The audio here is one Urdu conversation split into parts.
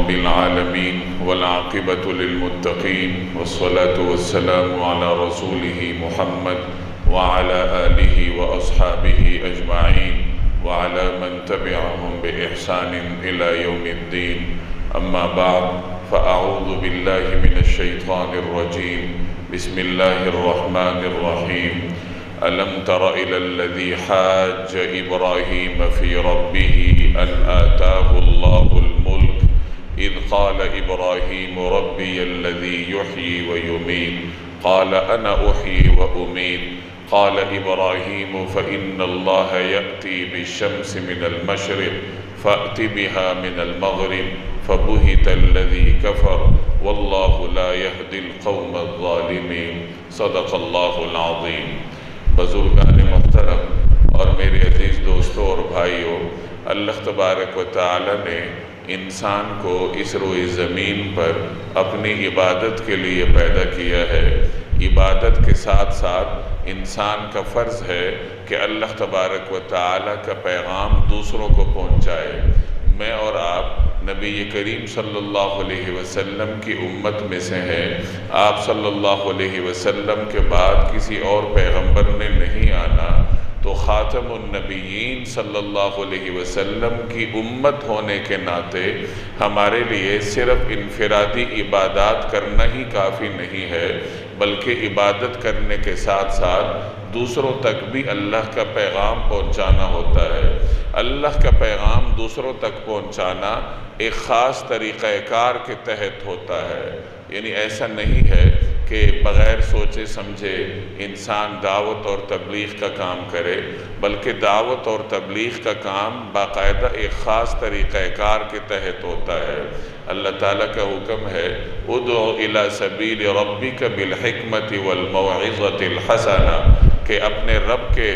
رب العالمين والعاقبة للمتقين والصلاة والسلام على رسوله محمد وعلى آله وأصحابه أجمعين وعلى من تبعهم بإحسان إلى يوم الدين. أما بعد، فأعوذ بالله من الشيطان الرجيم. بسم الله الرحمن الرحيم. ألم تر إلى الذي حاج إبراهيم في ربه أن آتاه الله الملك إذ قال إبراهيم ربي الذي يحيي ويميت قال أنا أحيي وأميت قال إبراهيم فإن الله يأتي بالشمس من المشرق فأت بها من المغرب فبهت الذي كفر والله لا يهدي القوم الظالمين. صدق اللہ العظیم. بزرگان محترم اور میرے عزیز دوستوں اور بھائیوں، اللہ تبارک و تعالی نے انسان کو اس روئے زمین پر اپنی عبادت کے لیے پیدا کیا ہے. عبادت کے ساتھ ساتھ انسان کا فرض ہے کہ اللہ تبارک و تعالی کا پیغام دوسروں کو پہنچائے. میں اور آپ نبی کریم صلی اللہ علیہ وسلم کی امت میں سے ہیں. آپ صلی اللہ علیہ وسلم کے بعد کسی اور پیغمبر نے نہیں آنا، تو خاتم النبیین صلی اللہ علیہ وسلم کی امت ہونے کے ناطے ہمارے لیے صرف انفرادی عبادات کرنا ہی کافی نہیں ہے، بلکہ عبادت کرنے کے ساتھ ساتھ دوسروں تک بھی اللہ کا پیغام پہنچانا ہوتا ہے. اللہ کا پیغام دوسروں تک پہنچانا ایک خاص طریقہ کار کے تحت ہوتا ہے. یعنی ایسا نہیں ہے کہ بغیر سوچے سمجھے انسان دعوت اور تبلیغ کا کام کرے، بلکہ دعوت اور تبلیغ کا کام باقاعدہ ایک خاص طریقہ کار کے تحت ہوتا ہے. اللہ تعالیٰ کا حکم ہے ادعو الی سبیل ربک بالحکمت والموعظۃ الحسنہ، کہ اپنے رب کے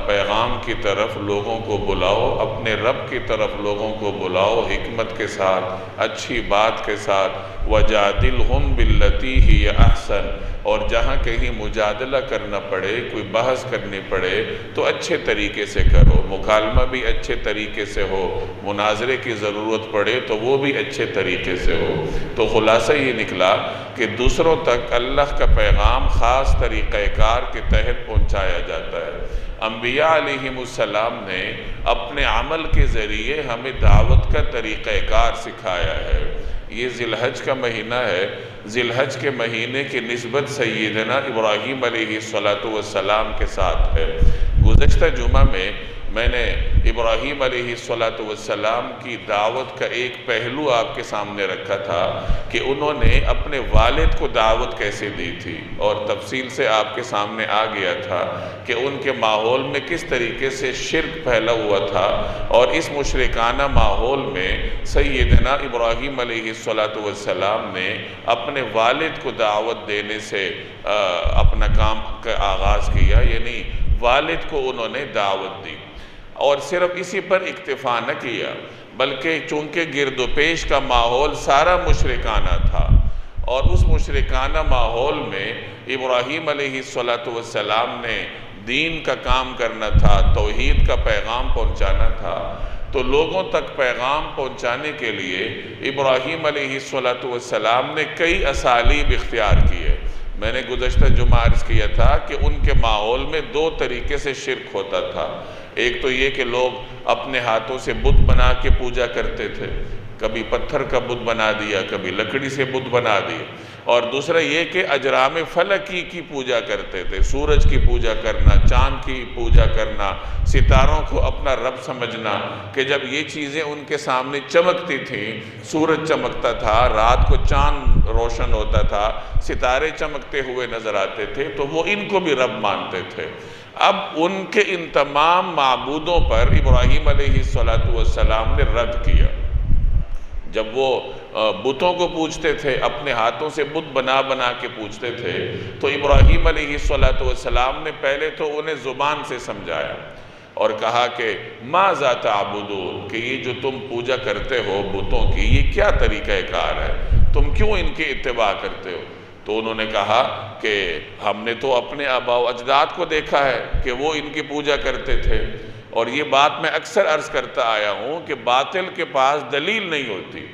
پیغام کی طرف لوگوں کو بلاؤ، اپنے رب کی طرف لوگوں کو بلاؤ حکمت کے ساتھ، اچھی بات کے ساتھ. وَجَادِلْهُمْ بِالَّتِي هِيَ أَحْسَنُ، اور جہاں کہیں مجادلہ کرنا پڑے، کوئی بحث کرنی پڑے تو اچھے طریقے سے کرو. مکالمہ بھی اچھے طریقے سے ہو، مناظرے کی ضرورت پڑے تو وہ بھی اچھے طریقے سے ہو. تو خلاصہ یہ نکلا کہ دوسروں تک اللہ کا پیغام خاص طریقہ کار کے تحت پہنچایا جاتا ہے. انبیاء علیہم السلام نے اپنے عمل کے ذریعے ہمیں دعوت کا طریقہ کار سکھایا ہے. یہ ذی الحج کا مہینہ ہے. ذی الحج کے مہینے کی نسبت سیدنا ابراہیم علیہ السلام کے ساتھ ہے. گزشتہ جمعہ میں نے ابراہیم علیہ السلام کی دعوت کا ایک پہلو آپ کے سامنے رکھا تھا کہ انہوں نے اپنے والد کو دعوت کیسے دی تھی، اور تفصیل سے آپ کے سامنے آ گیا تھا کہ ان کے ماحول میں کس طریقے سے شرک پھیلا ہوا تھا، اور اس مشرکانہ ماحول میں سیدنا ابراہیم علیہ السلام نے اپنے والد کو دعوت دینے سے اپنا کام کا آغاز کیا. یعنی والد کو انہوں نے دعوت دی، اور صرف اسی پر اکتفا نہ کیا، بلکہ چونکہ گرد و پیش کا ماحول سارا مشرکانہ تھا، اور اس مشرکانہ ماحول میں ابراہیم علیہ السلام نے دین کا کام کرنا تھا، توحید کا پیغام پہنچانا تھا. تو لوگوں تک پیغام پہنچانے کے لیے ابراہیم علیہ السلام نے کئی اسالیب اختیار کیے. میں نے گزشتہ جمعہ عرض کیا تھا کہ ان کے ماحول میں دو طریقے سے شرک ہوتا تھا. ایک تو یہ کہ لوگ اپنے ہاتھوں سے بت بنا کے پوجا کرتے تھے، کبھی پتھر کا بت بنا دیا، کبھی لکڑی سے بت بنا دیا. اور دوسرا یہ کہ اجرام فلکی کی پوجا کرتے تھے، سورج کی پوجا کرنا، چاند کی پوجا کرنا، ستاروں کو اپنا رب سمجھنا کہ جب یہ چیزیں ان کے سامنے چمکتی تھیں، سورج چمکتا تھا، رات کو چاند روشن ہوتا تھا، ستارے چمکتے ہوئے نظر آتے تھے، تو وہ ان کو بھی رب مانتے تھے. اب ان کے ان تمام معبودوں پر ابراہیم علیہ السلام نے رد کیا. جب وہ بتوں کو پوجتے تھے، اپنے ہاتھوں سے بت بنا بنا کے پوجتے تھے، تو ابراہیم علیہ السلام نے پہلے تو انہیں زبان سے سمجھایا اور کہا کہ ماذا تعبدون، کہ یہ جو تم پوجا کرتے ہو بتوں کی، یہ کیا طریقہ کار ہے، تم کیوں ان کی اتباع کرتے ہو؟ تو انہوں نے کہا کہ ہم نے تو اپنے آباء و اجداد کو دیکھا ہے کہ وہ ان کی پوجا کرتے تھے. اور یہ بات میں اکثر عرض کرتا آیا ہوں کہ باطل کے پاس دلیل نہیں ہوتی.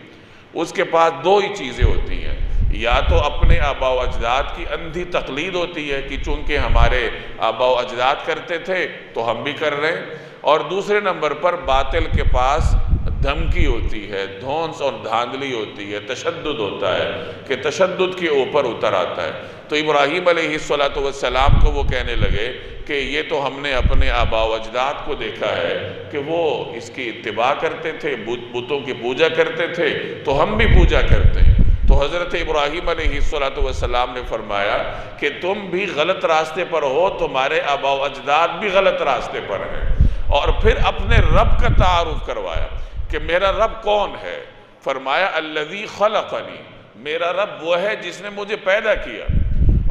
اس کے پاس دو ہی چیزیں ہوتی ہیں، یا تو اپنے آباء و اجداد کی اندھی تقلید ہوتی ہے کہ چونکہ ہمارے آباء و اجداد کرتے تھے تو ہم بھی کر رہے ہیں، اور دوسرے نمبر پر باطل کے پاس دھمکی ہوتی ہے، دھونس اور دھاندلی ہوتی ہے، تشدد ہوتا ہے کہ تشدد کے اوپر اتر آتا ہے۔ تو ابراہیم علیہ السلام کو وہ کہنے لگے کہ یہ تو ہم نے اپنے آباء و اجداد کو دیکھا ہے کہ وہ اس کی اتباع کرتے تھے، بتوں کی پوجا کرتے تھے، تو ہم بھی پوجا کرتے ہیں۔ تو حضرت ابراہیم علیہ السلام نے فرمایا کہ تم بھی غلط راستے پر ہو، تمہارے آباء و اجداد بھی غلط راستے پر ہیں، اور پھر اپنے رب کا تعارف کروایا کہ میرا رب کون ہے۔ فرمایا الذی خلقنی، میرا رب وہ ہے جس نے مجھے پیدا کیا،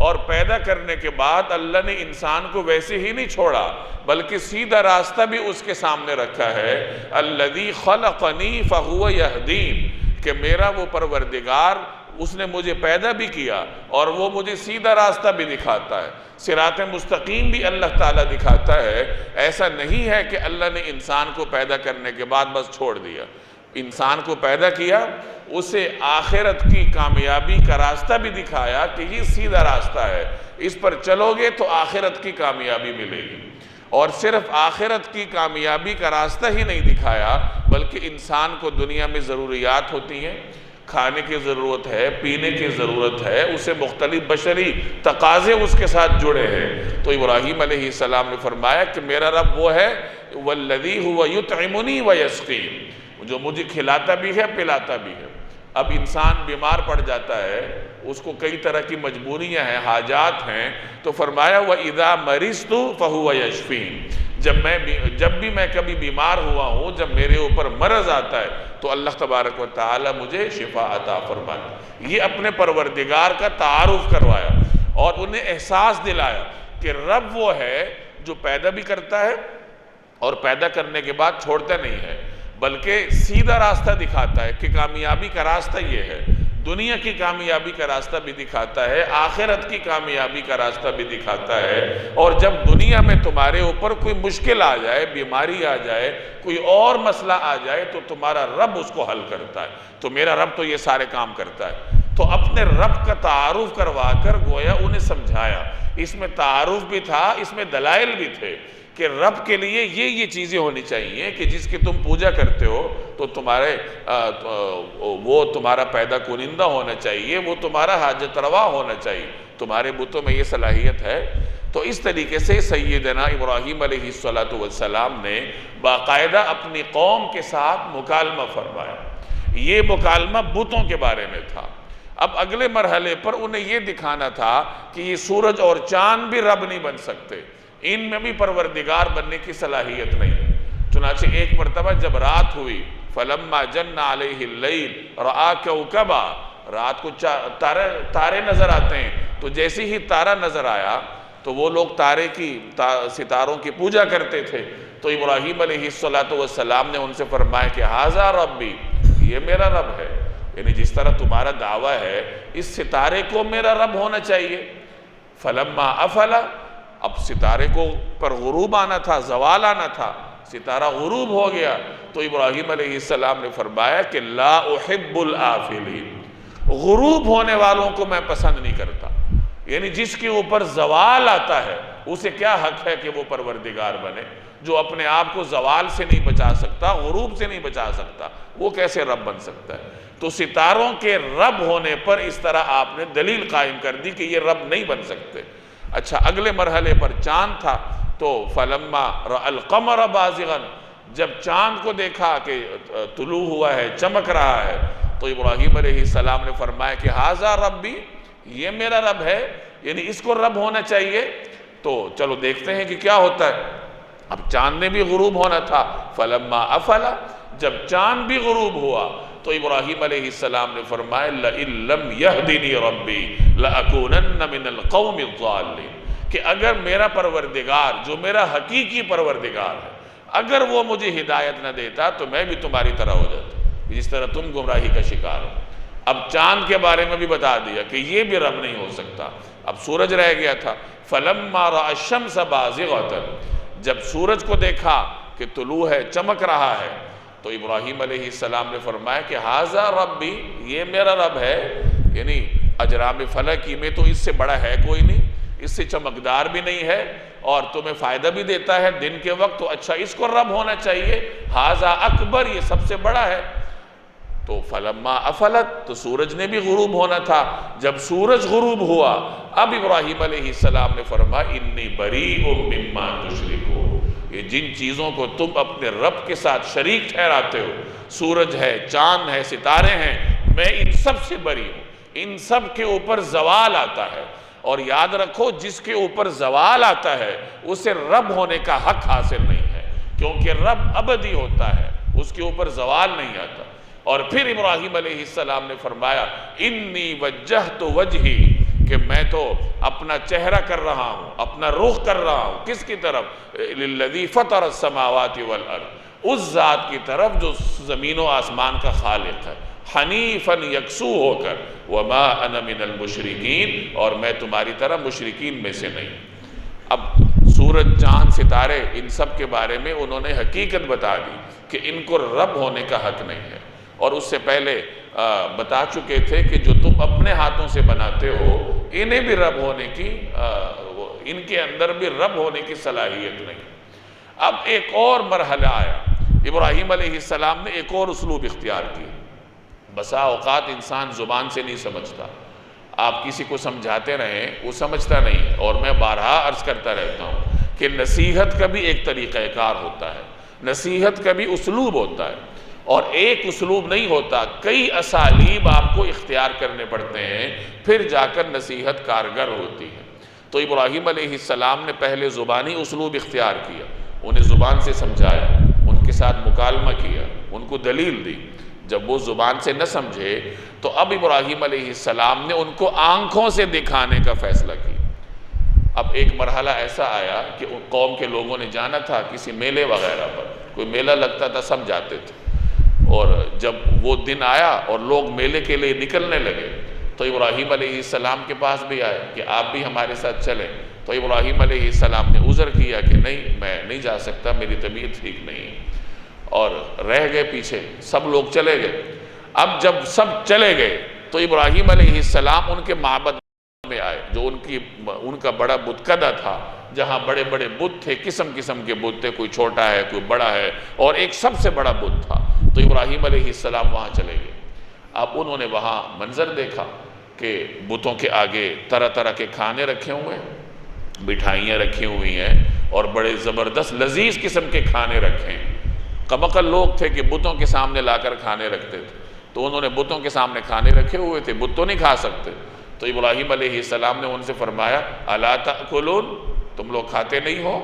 اور پیدا کرنے کے بعد اللہ نے انسان کو ویسے ہی نہیں چھوڑا بلکہ سیدھا راستہ بھی اس کے سامنے رکھا ہے۔ الذی خلقنی فہو یہدین، کہ میرا وہ پروردگار، اس نے مجھے پیدا بھی کیا اور وہ مجھے سیدھا راستہ بھی دکھاتا ہے، صراط مستقیم بھی اللہ تعالیٰ دکھاتا ہے۔ ایسا نہیں ہے کہ اللہ نے انسان کو پیدا کرنے کے بعد بس چھوڑ دیا، انسان کو پیدا کیا، اسے آخرت کی کامیابی کا راستہ بھی دکھایا کہ یہ سیدھا راستہ ہے، اس پر چلو گے تو آخرت کی کامیابی ملے گی۔ اور صرف آخرت کی کامیابی کا راستہ ہی نہیں دکھایا بلکہ انسان کو دنیا میں ضروریات ہوتی ہیں، کھانے کی ضرورت ہے، پینے کی ضرورت ہے، اسے مختلف بشری تقاضے اس کے ساتھ جڑے ہیں۔ تو ابراہیم علیہ السلام نے فرمایا کہ میرا رب وہ ہے والذی هو یطعمنی ویسقین، جو مجھے کھلاتا بھی ہے پلاتا بھی ہے۔ اب انسان بیمار پڑ جاتا ہے، اس کو کئی طرح کی مجبوریاں ہیں، حاجات ہیں، تو فرمایا وَإِذَا مَرِضْتُ فَهُوَ يَشْفِينِ، جب بھی میں کبھی بیمار ہوا ہوں، جب میرے اوپر مرض آتا ہے تو اللہ تبارک و تعالی مجھے شفا عطا فرماتا۔ یہ اپنے پروردگار کا تعارف کروایا اور انہیں احساس دلایا کہ رب وہ ہے جو پیدا بھی کرتا ہے اور پیدا کرنے کے بعد چھوڑتا نہیں ہے، بلکہ سیدھا راستہ دکھاتا ہے کہ کامیابی کا راستہ یہ ہے، دنیا کی کامیابی کا راستہ بھی دکھاتا ہے، آخرت کی کامیابی کا راستہ بھی دکھاتا ہے۔ اور جب دنیا میں تمہارے اوپر کوئی مشکل آ جائے، بیماری آ جائے، کوئی اور مسئلہ آ جائے تو تمہارا رب اس کو حل کرتا ہے، تو میرا رب تو یہ سارے کام کرتا ہے۔ تو اپنے رب کا تعارف کروا کر گویا انہیں سمجھایا، اس میں تعارف بھی تھا، اس میں دلائل بھی تھے کہ رب کے لیے یہ چیزیں ہونی چاہیے کہ جس کی تم پوجا کرتے ہو تو وہ تمہارا پیدا کنندہ ہونا چاہیے، وہ تمہارا حاجت روا ہونا چاہیے، تمہارے بتوں میں یہ صلاحیت ہے۔ تو اس طریقے سے سیدنا ابراہیم علیہ السلام نے باقاعدہ اپنی قوم کے ساتھ مکالمہ فرمایا۔ یہ مکالمہ بتوں کے بارے میں تھا۔ اب اگلے مرحلے پر انہیں یہ دکھانا تھا کہ یہ سورج اور چاند بھی رب نہیں بن سکتے، ان میں بھی پروردگار بننے کی صلاحیت نہیں ہے۔ چنانچہ ایک مرتبہ جب رات ہوئی، فَلَمَّا جَنَّ عَلَيْهِ اللَّيْلُ رَآ كَوْكَبًا، رات کو تارے نظر آتے ہیں، تو جیسے ہی تارہ نظر آیا تو وہ لوگ ستاروں کی پوجا کرتے تھے۔ تو ابراہیم علیہ السلام نے ان سے فرمایا کہ ھذا ربی، یہ میرا رب ہے، یعنی جس طرح تمہارا دعویٰ ہے اس ستارے کو میرا رب ہونا چاہیے۔ فَلَمَّا أَفَلَ، اب ستارے کو پر غروب آنا تھا، زوال آنا تھا، ستارہ غروب ہو گیا، تو ابراہیم علیہ السلام نے فرمایا کہ لا احب الآفلین، غروب ہونے والوں کو میں پسند نہیں کرتا۔ یعنی جس کے اوپر زوال آتا ہے اسے کیا حق ہے کہ وہ پروردگار بنے؟ جو اپنے آپ کو زوال سے نہیں بچا سکتا، غروب سے نہیں بچا سکتا، وہ کیسے رب بن سکتا ہے؟ تو ستاروں کے رب ہونے پر اس طرح آپ نے دلیل قائم کر دی کہ یہ رب نہیں بن سکتے۔ اچھا، اگلے مرحلے پر چاند تھا، تو فَلَمَّا رَأَى الْقَمَرَ بَازِغًا، جب چاند کو دیکھا کہ طلوع ہوا ہے، چمک رہا ہے، تو ابراہیم علیہ السلام نے فرمایا کہ ھذا ربی، یہ میرا رب ہے، یعنی اس کو رب ہونا چاہیے۔ تو چلو دیکھتے ہیں کہ کیا ہوتا ہے۔ اب چاند نے بھی غروب ہونا تھا، فَلَمَّا أَفَلَ، جب چاند بھی غروب ہوا تو ابراہیم علیہ السلام نے فرمایا لَإِن لَّمْ يَهْدِنِي رَبِّي لَأَكُونَنَّ مِنَ الْقَوْمِ الضَّالِّينَ، کہ اگر میرا پروردگار، جو میرا حقیقی پروردگار ہے، اگر وہ مجھے ہدایت نہ دیتا تو میں بھی تمہاری طرح ہو جاتا، جس طرح تم گمراہی کا شکار ہو۔ اب چاند کے بارے میں بھی بتا دیا کہ یہ بھی رب نہیں ہو سکتا۔ اب سورج رہ گیا تھا، فَلَمَّا رَأَى الشَّمْسَ بَازِغَةً، جب سورج کو دیکھا کہ طلوع ہے، چمک رہا ہے، تو ابراہیم علیہ السلام نے فرمایا کہ ھذا ربی، یہ میرا رب ہے، یعنی اجرام فلکی میں تو اس سے بڑا ہے کوئی نہیں، اس سے چمکدار بھی نہیں ہے، اور تمہیں فائدہ بھی دیتا ہے دن کے وقت، تو اچھا اس کو رب ہونا چاہیے، ھذا اکبر، یہ سب سے بڑا ہے۔ تو فلما افلت، تو سورج نے بھی غروب ہونا تھا، جب سورج غروب ہوا اب ابراہیم علیہ السلام نے فرمایا انی بریء مما تشرکون، یہ جن چیزوں کو تم اپنے رب کے ساتھ شریک ٹھہراتے ہو، سورج ہے، چاند ہے، ستارے ہیں، میں ان سب سے بری ہوں، ان سب کے اوپر زوال آتا ہے، اور یاد رکھو جس کے اوپر زوال آتا ہے اسے رب ہونے کا حق حاصل نہیں ہے، کیونکہ رب ابدی ہوتا ہے، اس کے اوپر زوال نہیں آتا۔ اور پھر ابراہیم علیہ السلام نے فرمایا انی وجہت وجہی، کہ میں تو اپنا چہرہ کر رہا ہوں، اپنا رخ کر رہا ہوں، کس کی طرف؟ للذی فطر السماوات والارض، اس ذات کی طرف جو زمین و آسمان کا خالق ہے، حنیفاً یکسو ہو کر، وما انا من المشرکین، اور میں تمہاری طرح مشرکین میں سے نہیں۔ اب سورج، چاند، ستارے، ان سب کے بارے میں انہوں نے حقیقت بتا دی کہ ان کو رب ہونے کا حق نہیں ہے، اور اس سے پہلے بتا چکے تھے کہ جو تم اپنے ہاتھوں سے بناتے ہو انہیں بھی رب ہونے کی، ان کے اندر بھی رب ہونے کی صلاحیت نہیں۔ اب ایک اور مرحلہ آیا، ابراہیم علیہ السلام نے ایک اور اسلوب اختیار کیا۔ بسا اوقات انسان زبان سے نہیں سمجھتا، آپ کسی کو سمجھاتے رہیں وہ سمجھتا نہیں، اور میں بارہا عرض کرتا رہتا ہوں کہ نصیحت کا بھی ایک طریقہ کار ہوتا ہے، نصیحت کا بھی اسلوب ہوتا ہے، اور ایک اسلوب نہیں ہوتا، کئی اسالیب آپ کو اختیار کرنے پڑتے ہیں، پھر جا کر نصیحت کارگر ہوتی ہے۔ تو ابراہیم علیہ السلام نے پہلے زبانی اسلوب اختیار کیا، انہیں زبان سے سمجھایا، ان کے ساتھ مکالمہ کیا، ان کو دلیل دی۔ جب وہ زبان سے نہ سمجھے تو اب ابراہیم علیہ السلام نے ان کو آنکھوں سے دکھانے کا فیصلہ کیا۔ اب ایک مرحلہ ایسا آیا کہ قوم کے لوگوں نے جانا تھا کسی میلے وغیرہ پر، کوئی میلہ لگتا تھا، سب جاتے تھے، اور جب وہ دن آیا اور لوگ میلے کے لیے نکلنے لگے تو ابراہیم علیہ السلام کے پاس بھی آئے کہ آپ بھی ہمارے ساتھ چلیں، تو ابراہیم علیہ السلام نے عذر کیا کہ نہیں، میں نہیں جا سکتا، میری طبیعت ٹھیک نہیں ہے، اور رہ گئے پیچھے، سب لوگ چلے گئے۔ اب جب سب چلے گئے تو ابراہیم علیہ السلام ان کے معبد میں آئے، جو ان کا بڑا بتکدہ تھا، جہاں بڑے بڑے بت تھے، قسم قسم کے بت تھے، کوئی چھوٹا ہے، کوئی بڑا ہے، اور ایک سب سے بڑا بت تھا، تو ابراہیم علیہ السلام وہاں چلے گئے۔ اب انہوں نے وہاں منظر دیکھا کہ بتوں کے آگے طرح طرح کے کھانے رکھے ہوئے ہیں، مٹھائیاں رکھی ہوئی ہیں، اور بڑے زبردست لذیذ قسم کے کھانے رکھے ہیں۔ کمقل لوگ تھے کہ بتوں کے سامنے لا کر کھانے رکھتے تھے، تو انہوں نے بتوں کے سامنے کھانے رکھے ہوئے تھے، بت تو نہیں کھا سکتے، تو ابراہیم علیہ السلام نے ان سے فرمایا الا تأکلون، تم لوگ کھاتے نہیں ہو؟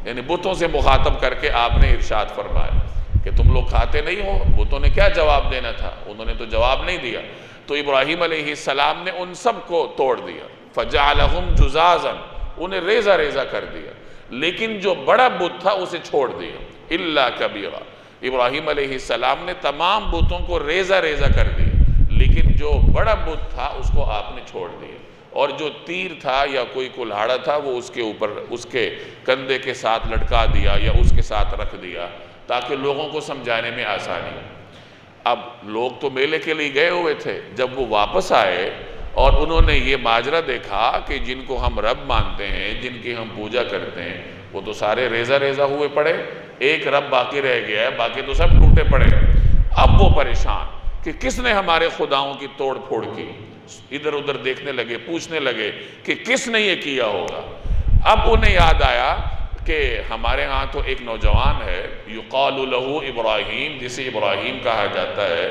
یعنی بتوں سے مخاطب کر کے آپ نے ارشاد فرمایا کہ تم لوگ کھاتے نہیں ہو۔ بتوں نے کیا جواب دینا تھا، انہوں نے تو جواب نہیں دیا، تو ابراہیم علیہ السلام نے ان سب کو توڑ دیا، فجعلہم جزازا، انہیں ریزہ ریزہ کر دیا، لیکن جو بڑا بت تھا اسے چھوڑ دیا، الا کبیرہ، ابراہیم علیہ السلام نے تمام بتوں کو ریزہ ریزہ کر دیا، لیکن جو بڑا بت تھا اس کو آپ نے چھوڑ دیا، اور جو تیر تھا یا کوئی کلہاڑا تھا وہ اس کے اوپر، اس کے کندھے کے ساتھ لٹکا دیا یا اس کے ساتھ رکھ دیا، تاکہ لوگوں کو سمجھانے میں آسانی۔ اب لوگ تو میلے کے لیے گئے ہوئے تھے، جب وہ واپس آئے اور انہوں نے یہ ماجرا دیکھا کہ جن کو ہم رب مانتے ہیں، جن کی ہم پوجا کرتے ہیں، وہ تو سارے ریزہ ریزہ ہوئے پڑے، ایک رب باقی رہ گیا ہے، باقی تو سب ٹوٹے پڑے۔ اب وہ پریشان کہ کس نے ہمارے خداؤں کی توڑ پھوڑ کی، ادھر ادھر دیکھنے لگے، پوچھنے لگے کہ کس نے یہ کیا ہوگا۔ اب انہیں یاد آیا کہ ہمارے ہاں تو ایک نوجوان ہے یقال لہ ابراہیم، جسے ابراہیم کہا جاتا ہے،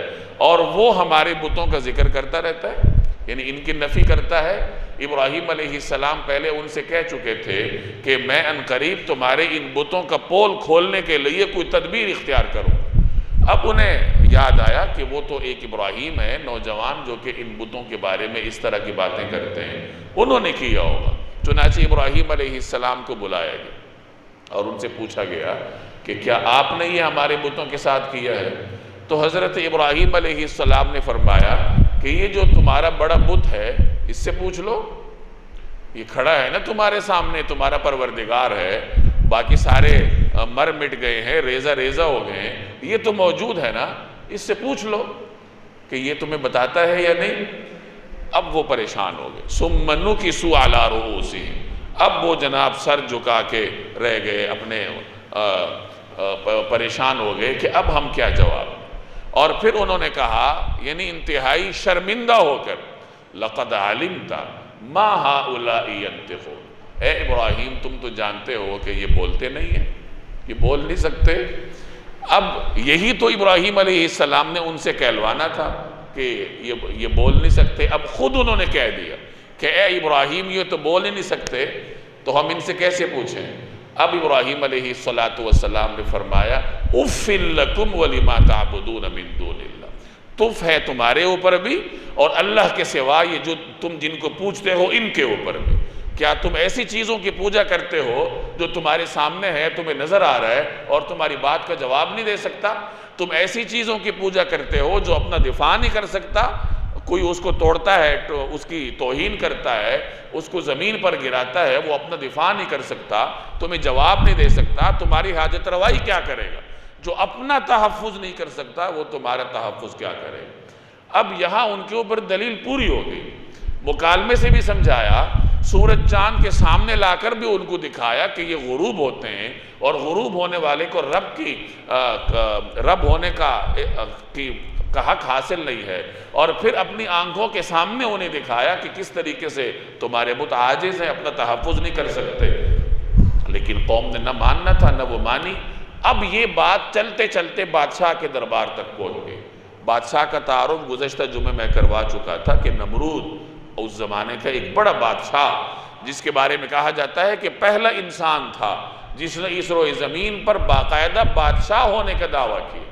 اور وہ ہمارے بتوں کا ذکر کرتا رہتا ہے، یعنی ان کی نفی کرتا ہے۔ ابراہیم علیہ السلام پہلے ان سے کہہ چکے تھے کہ میں عنقریب تمہارے ان بتوں کا پول کھولنے کے لیے کوئی تدبیر اختیار کروں۔ اب انہیں یاد آیا کہ وہ تو ایک ابراہیم ہے، نوجوان، جو کہ ان بتوں کے بارے میں اس طرح کی باتیں کرتے ہیں، انہوں نے کیا ہوگا۔ چنانچہ ابراہیم علیہ السلام کو بلایا گیا اور ان سے پوچھا گیا کہ کیا آپ نے یہ ہمارے بتوں کے ساتھ کیا ہے؟ تو حضرت ابراہیم علیہ السلام نے فرمایا کہ یہ جو تمہارا بڑا بت ہے اس سے پوچھ لو، یہ کھڑا ہے نا تمہارے سامنے، تمہارا پروردگار ہے، باقی سارے مر مٹ گئے ہیں، ریزہ ریزہ ہو گئے ہیں، یہ تو موجود ہے نا، اس سے پوچھ لو کہ یہ تمہیں بتاتا ہے یا نہیں۔ اب وہ پریشان ہو گئے۔ ثم نکسوا علی رؤوسہم، اب وہ جناب سر جھکا کے رہ گئے، اپنے پریشان ہو گئے کہ اب ہم کیا جواب دیں۔ اور پھر انہوں نے کہا، یعنی انتہائی شرمندہ ہو کر، لقد علمت ما هؤلاء ينطقون، اے ابراہیم تم تو جانتے ہو کہ یہ بولتے نہیں ہیں، یہ بول نہیں سکتے۔ اب یہی تو ابراہیم علیہ السلام نے ان سے کہلوانا تھا کہ یہ بول نہیں سکتے۔ اب خود انہوں نے کہہ دیا کہ اے ابراہیم یہ تو بول ہی نہیں سکتے، تو ہم ان سے کیسے پوچھیں؟ اب ابراہیم علیہ السلام نے فرمایا، اف لکم ولما تعبدون من دون اللہ، تف ہے تمہارے اوپر بھی اور اللہ کے سوا یہ جو تم جن کو پوچھتے ہو ان کے اوپر بھی۔ کیا تم ایسی چیزوں کی پوجا کرتے ہو جو تمہارے سامنے ہے، تمہیں نظر آ رہا ہے اور تمہاری بات کا جواب نہیں دے سکتا؟ تم ایسی چیزوں کی پوجا کرتے ہو جو اپنا دفاع نہیں کر سکتا، کوئی اس کو توڑتا ہے تو اس کی توہین کرتا ہے، اس کو زمین پر گراتا ہے، وہ اپنا دفاع نہیں کر سکتا، تمہیں جواب نہیں دے سکتا، تمہاری حاجت روائی کیا کرے گا؟ جو اپنا تحفظ نہیں کر سکتا وہ تمہارا تحفظ کیا کرے گا؟ اب یہاں ان کے اوپر دلیل پوری ہو گئی، مکالمے سے بھی سمجھایا، سورج چاند کے سامنے لا کر بھی ان کو دکھایا کہ یہ غروب ہوتے ہیں اور غروب ہونے والے کو رب ہونے کا حق حاصل نہیں ہے، اور پھر اپنی آنکھوں کے سامنے انہیں دکھایا کہ کس طریقے سے تمہارے بت عاجز ہیں، اپنا تحفظ نہیں کر سکتے۔ لیکن قوم نے نہ ماننا تھا، نہ وہ مانی۔ اب یہ بات چلتے چلتے بادشاہ کے دربار تک پہنچ گئی۔ بادشاہ کا تعارف گزشتہ جمعے میں کروا چکا تھا کہ نمرود اس زمانے کا ایک بڑا بادشاہ، جس کے بارے میں کہا جاتا ہے کہ پہلا انسان تھا جس نے اس روئے زمین پر باقاعدہ بادشاہ ہونے کا دعویٰ کیا،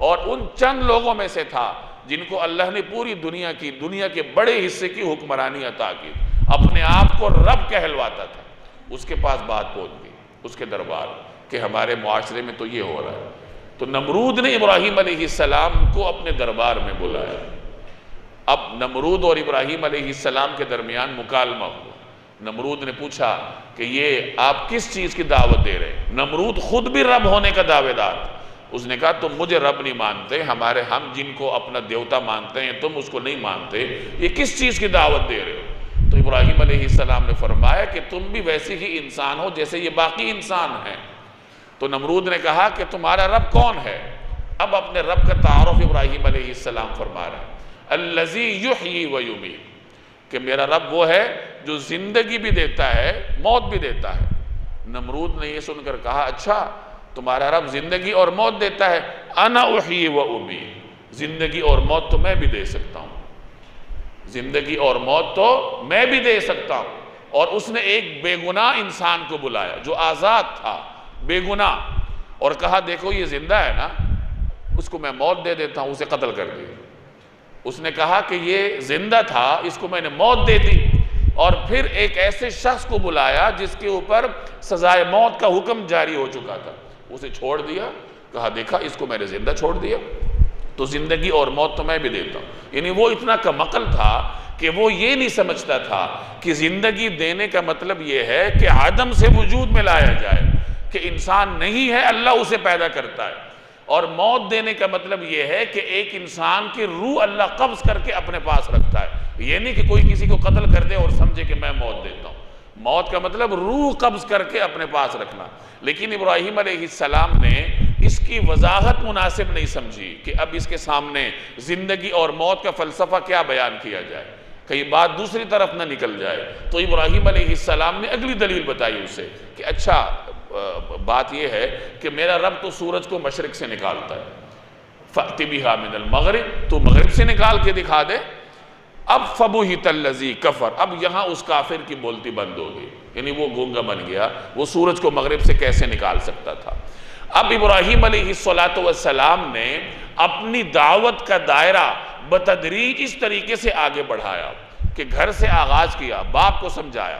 اور ان چند لوگوں میں سے تھا جن کو اللہ نے پوری دنیا کے بڑے حصے کی حکمرانی عطا کی، اپنے آپ کو رب کہلواتا تھا۔ اس کے پاس بات پہنچ گئی، اس کے دربار، کہ ہمارے معاشرے میں تو یہ ہو رہا ہے۔ تو نمرود نے ابراہیم علیہ السلام کو اپنے دربار میں بلایا۔ اب نمرود اور ابراہیم علیہ السلام کے درمیان مکالمہ ہوا۔ نمرود نے پوچھا کہ یہ آپ کس چیز کی دعوت دے رہے ہیں؟ نمرود خود بھی رب ہونے کا دعوے دار تھا۔ اس نے کہا تم مجھے رب نہیں مانتے، ہم جن کو اپنا دیوتا مانتے ہیں تم اس کو نہیں مانتے، یہ کس چیز کی دعوت دے رہے ہو؟ تو ابراہیم علیہ السلام نے فرمایا کہ تم بھی ویسے ہی انسان ہو جیسے یہ باقی انسان ہیں۔ تو نمرود نے کہا کہ تمہارا رب کون ہے؟ اب اپنے رب کا تعارف ابراہیم علیہ السلام فرما رہا ہے، الذی یحیی و یمیت، کہ میرا رب وہ ہے جو زندگی بھی دیتا ہے موت بھی دیتا ہے۔ نمرود نے یہ سن کر کہا اچھا تمہارا رب زندگی اور موت دیتا ہے، انا احیی و امیت، زندگی اور موت تو میں بھی دے سکتا ہوں، زندگی اور موت تو میں بھی دے سکتا ہوں۔ اور اس نے ایک بے گناہ انسان کو بلایا جو آزاد تھا، بے گناہ، اور کہا دیکھو یہ زندہ ہے نا، اس کو میں موت دے دیتا ہوں، اسے قتل کر دیا۔ اس نے کہا کہ یہ زندہ تھا، اس کو میں نے موت دے دی۔ اور پھر ایک ایسے شخص کو بلایا جس کے اوپر سزائے موت کا حکم جاری ہو چکا تھا، اسے چھوڑ دیا، کہا دیکھا اس کو میں نے زندہ چھوڑ دیا، تو زندگی اور موت تو میں بھی دیتا ہوں۔ یعنی وہ اتنا کم عقل تھا کہ وہ یہ نہیں سمجھتا تھا کہ زندگی دینے کا مطلب یہ ہے کہ عدم سے وجود میں لایا جائے، کہ انسان نہیں ہے اللہ اسے پیدا کرتا ہے، اور موت دینے کا مطلب یہ ہے کہ ایک انسان کی روح اللہ قبض کر کے اپنے پاس رکھتا ہے۔ یہ نہیں کہ کوئی کسی کو قتل کر دے اور سمجھے کہ میں موت دیتا ہوں، موت کا مطلب روح قبض کر کے اپنے پاس رکھنا۔ لیکن ابراہیم علیہ السلام نے اس کی وضاحت مناسب نہیں سمجھی کہ اب اس کے سامنے زندگی اور موت کا فلسفہ کیا بیان کیا جائے، کئی بات دوسری طرف نہ نکل جائے۔ تو ابراہیم علیہ السلام نے اگلی دلیل بتائی اسے کہ اچھا بات یہ ہے کہ میرا رب تو سورج کو مشرق سے نکالتا ہے، فَأْتِ بِهَا مِنَ الْمَغْرِبِ، تو مغرب سے نکال کے دکھا دے۔ اب فَبُهِتَ الَّذِي كَفَرَ، اب یہاں اس کافر کی بولتی بند ہو گئی، یعنی وہ گونگا بن گیا، وہ سورج کو مغرب سے کیسے نکال سکتا تھا۔ اب ابراہیم علیہ السلام نے اپنی دعوت کا دائرہ بتدریج اس طریقے سے آگے بڑھایا کہ گھر سے آغاز کیا، باپ کو سمجھایا،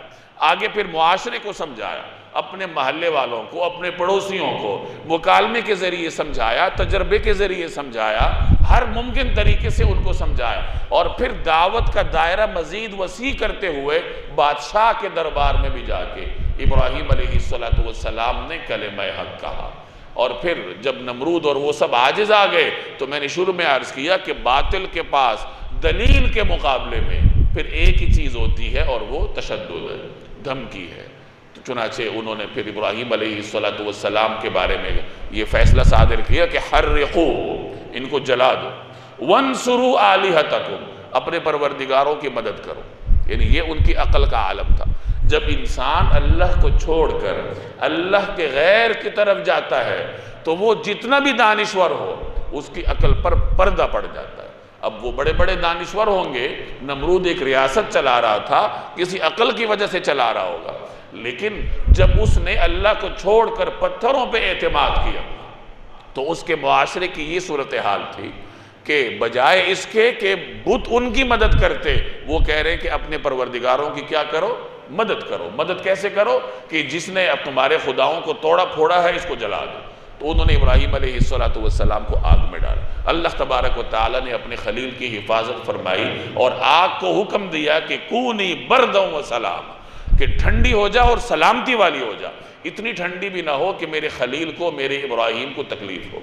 آگے پھر معاشرے کو سمجھایا، اپنے محلے والوں کو، اپنے پڑوسیوں کو مکالمے کے ذریعے سمجھایا، تجربے کے ذریعے سمجھایا، ہر ممکن طریقے سے ان کو سمجھایا، اور پھر دعوت کا دائرہ مزید وسیع کرتے ہوئے بادشاہ کے دربار میں بھی جا کے ابراہیم علیہ السلام نے کلمہ حق کہا۔ اور پھر جب نمرود اور وہ سب عاجز آ گئے تو میں نے شروع میں عرض کیا کہ باطل کے پاس دلیل کے مقابلے میں پھر ایک ہی چیز ہوتی ہے اور وہ تشدد ہے، دھمکی ہے۔ تو چنانچہ انہوں نے پھر ابراہیم علیہ السلام کے بارے میں یہ فیصلہ صادر کیا کہ حرقوہ، ان کو جلا دو، وانصروا آلہتکم، اپنے پروردگاروں کی مدد کرو۔ یعنی یہ ان کی عقل کا عالم تھا۔ جب انسان اللہ کو چھوڑ کر اللہ کے غیر کی طرف جاتا ہے تو وہ جتنا بھی دانشور ہو اس کی عقل پر پردہ پڑ جاتا ہے۔ اب وہ بڑے بڑے دانشور ہوں گے، نمرود ایک ریاست چلا رہا تھا، کسی عقل کی وجہ سے چلا رہا ہوگا، لیکن جب اس نے اللہ کو چھوڑ کر پتھروں پہ اعتماد کیا تو اس کے معاشرے کی یہ صورتحال تھی کہ بجائے اس کے کہ بت ان کی مدد کرتے، وہ کہہ رہے کہ اپنے پروردگاروں کی کیا کرو؟ مدد کرو۔ مدد کیسے کرو؟ کہ جس نے اب تمہارے خداؤں کو توڑا پھوڑا ہے اس کو جلا دو۔ تو انہوں نے ابراہیم علیہ السلام کو آگ میں ڈالا۔ اللہ تبارک و تعالیٰ نے اپنے خلیل کی حفاظت فرمائی اور آگ کو حکم دیا کہ کونی بردًا و سلام، کہ ٹھنڈی ہو جا اور سلامتی والی ہو جا، اتنی ٹھنڈی بھی نہ ہو کہ میرے خلیل کو، میرے ابراہیم کو تکلیف ہو۔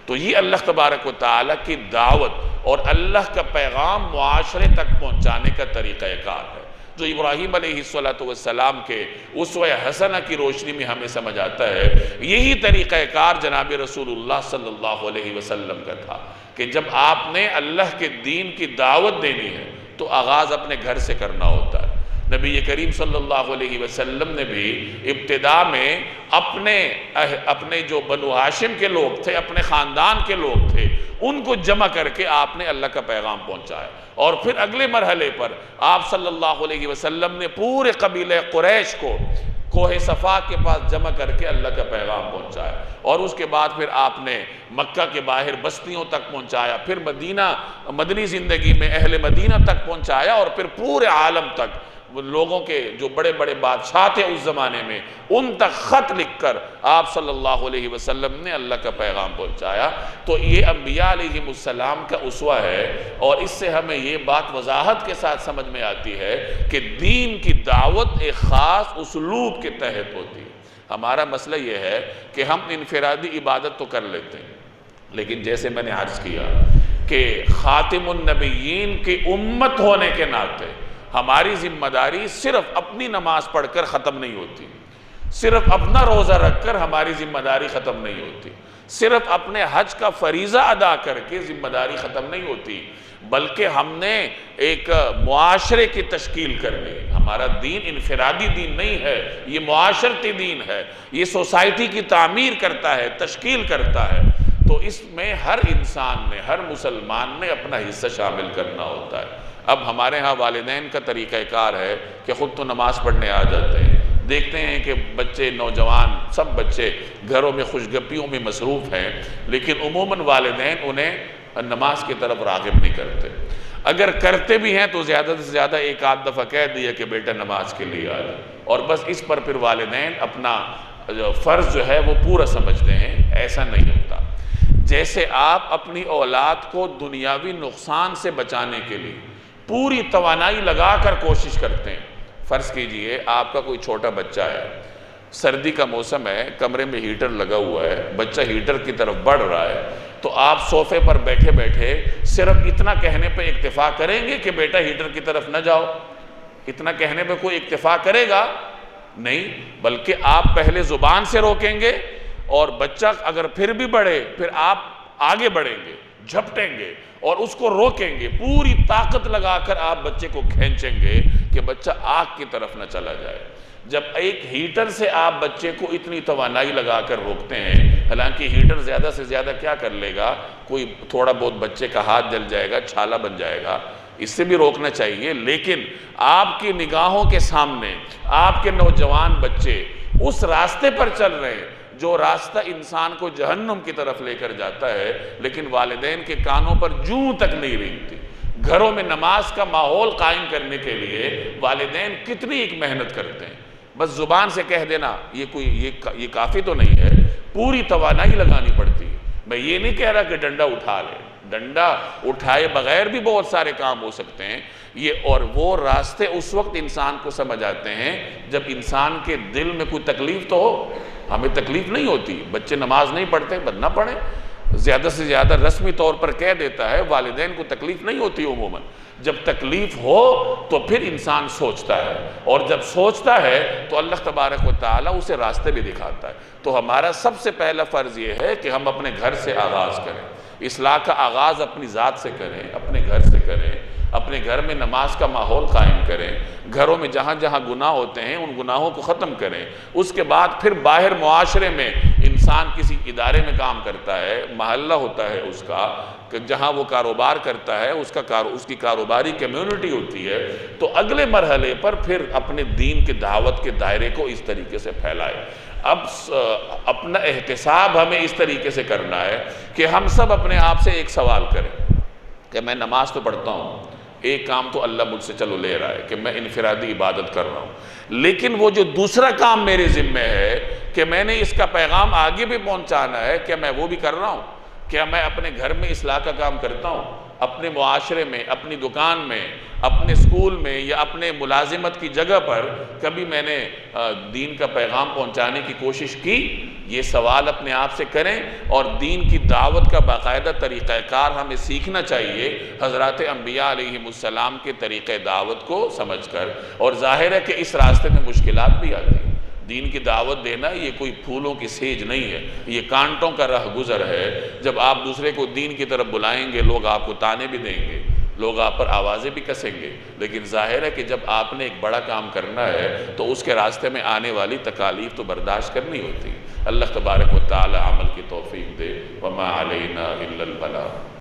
تو یہ اللہ تبارک و تعالیٰ کی دعوت اور اللہ کا پیغام معاشرے تک پہنچانے کا طریقہ کار ہے، جو ابراہیم علیہ السلام کے اسوہ حسنہ کی روشنی میں ہمیں سمجھ آتا ہے۔ یہی طریقہ کار جناب رسول اللہ صلی اللہ علیہ وسلم کا تھا کہ جب آپ نے اللہ کے دین کی دعوت دینی ہے تو آغاز اپنے گھر سے کرنا ہوتا ہے۔ نبی کریم صلی اللہ علیہ وسلم نے بھی ابتدا میں اپنے جو بنو ہاشم کے لوگ تھے، اپنے خاندان کے لوگ تھے، ان کو جمع کر کے آپ نے اللہ کا پیغام پہنچایا، اور پھر اگلے مرحلے پر آپ صلی اللہ علیہ وسلم نے پورے قبیلہ قریش کو کوہ صفا کے پاس جمع کر کے اللہ کا پیغام پہنچایا، اور اس کے بعد پھر آپ نے مکہ کے باہر بستیوں تک پہنچایا، پھر مدنی زندگی میں اہل مدینہ تک پہنچایا، اور پھر پورے عالم تک لوگوں کے جو بڑے بڑے بادشاہ تھے اس زمانے میں ان تک خط لکھ کر آپ صلی اللہ علیہ وسلم نے اللہ کا پیغام پہنچایا۔ تو یہ انبیاء علیہ السلام کا اسوہ ہے، اور اس سے ہمیں یہ بات وضاحت کے ساتھ سمجھ میں آتی ہے کہ دین کی دعوت ایک خاص اسلوب کے تحت ہوتی ہے۔ ہمارا مسئلہ یہ ہے کہ ہم انفرادی عبادت تو کر لیتے ہیں، لیکن جیسے میں نے عرض کیا کہ خاتم النبیین کی امت ہونے کے ناطے ہماری ذمہ داری صرف اپنی نماز پڑھ کر ختم نہیں ہوتی، صرف اپنا روزہ رکھ کر ہماری ذمہ داری ختم نہیں ہوتی، صرف اپنے حج کا فریضہ ادا کر کے ذمہ داری ختم نہیں ہوتی، بلکہ ہم نے ایک معاشرے کی تشکیل کرنی ہے۔ ہمارا دین انفرادی دین نہیں ہے، یہ معاشرتی دین ہے، یہ سوسائٹی کی تعمیر کرتا ہے، تشکیل کرتا ہے۔ تو اس میں ہر انسان نے، ہر مسلمان نے اپنا حصہ شامل کرنا ہوتا ہے۔ اب ہمارے ہاں والدین کا طریقہ کار ہے کہ خود تو نماز پڑھنے آ جاتے ہیں، دیکھتے ہیں کہ بچے، نوجوان، سب بچے گھروں میں خوشگپیوں میں مصروف ہیں، لیکن عموماً والدین انہیں نماز کی طرف راغب نہیں کرتے۔ اگر کرتے بھی ہیں تو زیادہ سے زیادہ ایک آدھ دفعہ کہہ دیا کہ بیٹا نماز کے لیے آ جائے، اور بس اس پر پھر والدین اپنا فرض جو ہے وہ پورا سمجھتے ہیں۔ ایسا نہیں ہوتا۔ جیسے آپ اپنی اولاد کو دنیاوی نقصان سے بچانے کے لیے پوری توانائی لگا کر کوشش کرتے ہیں، فرض کیجئے آپ کا کوئی چھوٹا بچہ ہے، سردی کا موسم ہے، کمرے میں ہیٹر لگا ہوا ہے، بچہ ہیٹر کی طرف بڑھ رہا ہے، تو آپ صوفے پر بیٹھے بیٹھے صرف اتنا کہنے پہ اکتفا کریں گے کہ بیٹا ہیٹر کی طرف نہ جاؤ؟ اتنا کہنے پہ کوئی اکتفا کرے گا؟ نہیں، بلکہ آپ پہلے زبان سے روکیں گے، اور بچہ اگر پھر بھی بڑھے پھر آپ آگے بڑھیں گے، جھپٹیں گے اور اس کو روکیں گے، پوری طاقت لگا کر آپ بچے کو کھینچیں گے کہ بچہ آگ کی طرف نہ چلا جائے۔ جب ایک ہیٹر سے آپ بچے کو اتنی توانائی لگا کر روکتے ہیں، حالانکہ ہیٹر زیادہ سے زیادہ کیا کر لے گا، کوئی تھوڑا بہت بچے کا ہاتھ جل جائے گا، چھالا بن جائے گا، اس سے بھی روکنا چاہیے، لیکن آپ کی نگاہوں کے سامنے آپ کے نوجوان بچے اس راستے پر چل رہے ہیں جو راستہ انسان کو جہنم کی طرف لے کر جاتا ہے، لیکن والدین کے کانوں پر جوں تک نہیں رینگتی۔ گھروں میں نماز کا ماحول قائم کرنے کے لیے والدین کتنی ایک محنت کرتے ہیں، بس زبان سے کہہ دینا یہ کافی تو نہیں ہے، پوری توانائی لگانی پڑتی ہے۔ میں یہ نہیں کہہ رہا کہ ڈنڈا اٹھا لے، ڈنڈا اٹھائے بغیر بھی بہت سارے کام ہو سکتے ہیں یہ، اور وہ راستے اس وقت انسان کو سمجھ آتے ہیں جب انسان کے دل میں کوئی تکلیف تو ہو۔ ہمیں تکلیف نہیں ہوتی، بچے نماز نہیں پڑھتے، بس نہ پڑھیں، زیادہ سے زیادہ رسمی طور پر کہہ دیتا ہے، والدین کو تکلیف نہیں ہوتی عموماً۔ جب تکلیف ہو تو پھر انسان سوچتا ہے، اور جب سوچتا ہے تو اللہ تبارک و تعالیٰ اسے راستے بھی دکھاتا ہے۔ تو ہمارا سب سے پہلا فرض یہ ہے کہ ہم اپنے گھر سے آغاز کریں، اصلاح کا آغاز اپنی ذات سے کریں، اپنے گھر سے کریں، اپنے گھر میں نماز کا ماحول قائم کریں، گھروں میں جہاں جہاں گناہ ہوتے ہیں ان گناہوں کو ختم کریں۔ اس کے بعد پھر باہر معاشرے میں انسان کسی ادارے میں کام کرتا ہے، محلہ ہوتا ہے اس کا، کہ جہاں وہ کاروبار کرتا ہے، اس کی کاروباری کمیونٹی ہوتی ہے، تو اگلے مرحلے پر پھر اپنے دین کے دعوت کے دائرے کو اس طریقے سے پھیلائے۔ اب اپنا احتساب ہمیں اس طریقے سے کرنا ہے کہ ہم سب اپنے آپ سے ایک سوال کریں کہ میں نماز تو پڑھتا ہوں، ایک کام تو اللہ مجھ سے چلو لے رہا ہے کہ میں انفرادی عبادت کر رہا ہوں، لیکن وہ جو دوسرا کام میرے ذمہ ہے کہ میں نے اس کا پیغام آگے بھی پہنچانا ہے، کیا میں وہ بھی کر رہا ہوں؟ کیا میں اپنے گھر میں اصلاح کا کام کرتا ہوں؟ اپنے معاشرے میں، اپنی دکان میں، اپنے اسکول میں یا اپنے ملازمت کی جگہ پر کبھی میں نے دین کا پیغام پہنچانے کی کوشش کی؟ یہ سوال اپنے آپ سے کریں، اور دین کی دعوت کا باقاعدہ طریقہ کار ہمیں سیکھنا چاہیے حضرات انبیاء علیہ السلام کے طریقہ دعوت کو سمجھ کر۔ اور ظاہر ہے کہ اس راستے میں مشکلات بھی آتی ہیں۔ دین کی دعوت دینا یہ کوئی پھولوں کی سیج نہیں ہے، یہ کانٹوں کا رہ گزر ہے۔ جب آپ دوسرے کو دین کی طرف بلائیں گے، لوگ آپ کو تانے بھی دیں گے، لوگ آپ پر آوازیں بھی کسیں گے، لیکن ظاہر ہے کہ جب آپ نے ایک بڑا کام کرنا ہے تو اس کے راستے میں آنے والی تکالیف تو برداشت کرنی ہوتی ہے۔ اللہ تبارک و تعالی عمل کی توفیق دے۔ وما علینا الا البلاغ۔